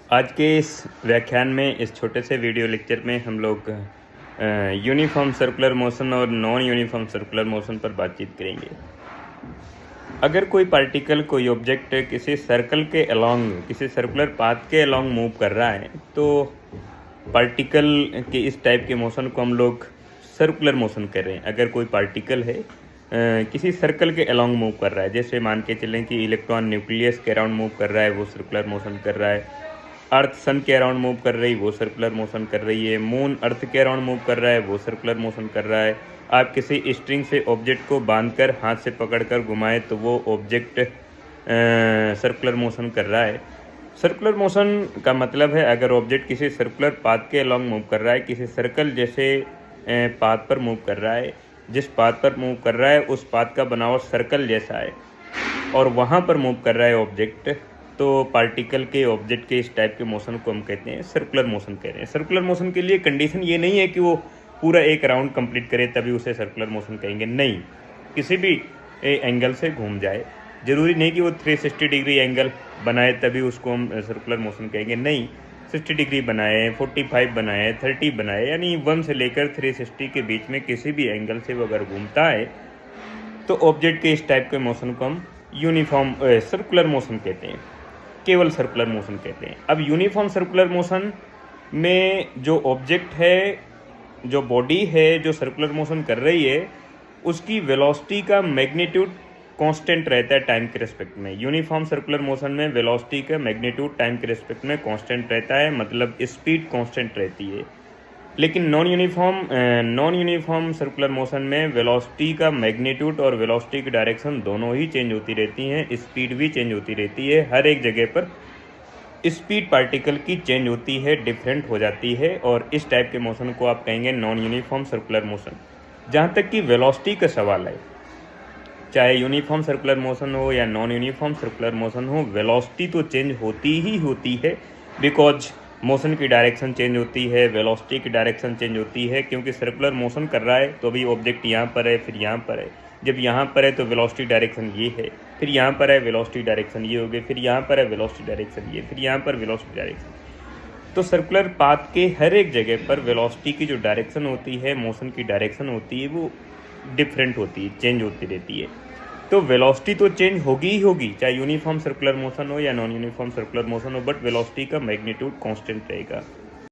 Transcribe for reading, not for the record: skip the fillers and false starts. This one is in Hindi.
आज के इस व्याख्यान में, इस छोटे से वीडियो लेक्चर में हम लोग यूनिफॉर्म सर्कुलर मोशन और नॉन यूनिफॉर्म सर्कुलर मोशन पर बातचीत करेंगे। अगर कोई पार्टिकल, कोई ऑब्जेक्ट किसी सर्कल के अलोंग, किसी सर्कुलर पाथ के अलोंग मूव कर रहा है तो पार्टिकल के इस टाइप के मोशन को हम लोग सर्कुलर मोशन कर रहे हैं। अगर कोई पार्टिकल है किसी सर्कल के अलोंग मूव कर रहा है, जैसे मान के चलें कि इलेक्ट्रॉन न्यूक्लियस के अराउंड मूव कर रहा है, वो सर्कुलर मोशन कर रहा है। अर्थ सन के अराउंड मूव कर रही, वो सर्कुलर मोशन कर रही है। मून अर्थ के अराउंड मूव कर रहा है, वो सर्कुलर मोशन कर रहा है। आप किसी स्ट्रिंग से ऑब्जेक्ट को बांधकर हाथ से पकड़कर घुमाएं तो वो ऑब्जेक्ट सर्कुलर मोशन कर रहा है। सर्कुलर मोशन का मतलब है अगर ऑब्जेक्ट किसी सर्कुलर पाथ के अलोंग मूव कर रहा है, किसी सर्कल जैसे पाथ पर मूव कर रहा है, जिस पाथ पर मूव कर रहा है उस पाथ का बनावट सर्कल जैसा है और वहाँ पर मूव कर रहा है ऑब्जेक्ट, तो पार्टिकल के ऑब्जेक्ट के इस टाइप के मोशन को हम कहते हैं सर्कुलर मोशन कह रहे हैं। सर्कुलर मोशन के लिए कंडीशन ये नहीं है कि वो पूरा एक राउंड कंप्लीट करे तभी उसे सर्कुलर मोशन कहेंगे, नहीं, किसी भी एंगल से घूम जाए। ज़रूरी नहीं कि वो 360 डिग्री एंगल बनाए तभी उसको हम सर्कुलर मोशन कहेंगे, नहीं, 60 डिग्री बनाए, 45 बनाए, 30 बनाए, यानी 1 से लेकर 360 के बीच में किसी भी एंगल से वो अगर घूमता है तो ऑब्जेक्ट के इस टाइप के मोशन को हम यूनिफॉर्म सर्कुलर मोशन कहते हैं, केवल सर्कुलर मोशन कहते हैं। अब यूनिफॉर्म सर्कुलर मोशन में जो ऑब्जेक्ट है, जो बॉडी है जो सर्कुलर मोशन कर रही है, उसकी वेलोसिटी का मैग्नीट्यूड कांस्टेंट रहता है टाइम के रिस्पेक्ट में। यूनिफॉर्म सर्कुलर मोशन में वेलोसिटी का मैग्नीट्यूड टाइम के रिस्पेक्ट में कांस्टेंट रहता है, मतलब स्पीड कांस्टेंट रहती है। लेकिन नॉन यूनिफॉर्म सर्कुलर मोशन में वेलोसिटी का मैग्नीट्यूड और वेलोसिटी की डायरेक्शन दोनों ही चेंज होती रहती हैं, स्पीड भी चेंज होती रहती है। हर एक जगह पर स्पीड पार्टिकल की चेंज होती है, डिफरेंट हो जाती है, और इस टाइप के मोशन को आप कहेंगे नॉन यूनिफॉर्म सर्कुलर मोशन। जहाँ तक कि वेलोसिटी का सवाल है, चाहे यूनिफॉर्म सर्कुलर मोशन हो या नॉन यूनिफॉर्म सर्कुलर मोशन हो, वेलोसिटी तो चेंज होती ही होती है, बिकॉज मोशन की डायरेक्शन चेंज होती है, वेलोसिटी की डायरेक्शन चेंज होती है। क्योंकि सर्कुलर मोशन कर रहा है तो अभी ऑब्जेक्ट यहाँ पर है, फिर यहाँ पर है। जब यहाँ पर है तो वेलोसिटी डायरेक्शन ये है, फिर यहाँ पर है वेलोसिटी डायरेक्शन ये हो गई, फिर यहाँ पर है वेलोसिटी डायरेक्शन ये, फिर यहाँ पर वेलोसिटी डायरेक्शन। तो सर्कुलर पाथ के हर एक जगह पर वेलोसिटी की जो डायरेक्शन होती है, मोशन की डायरेक्शन होती है, वो डिफरेंट होती है, चेंज होती रहती है। तो वेलोसिटी तो चेंज होगी ही होगी, चाहे यूनिफॉर्म सर्कुलर मोशन हो या नॉन यूनिफॉर्म सर्कुलर मोशन हो, बट वेलोसिटी का मैग्नीट्यूड कांस्टेंट रहेगा।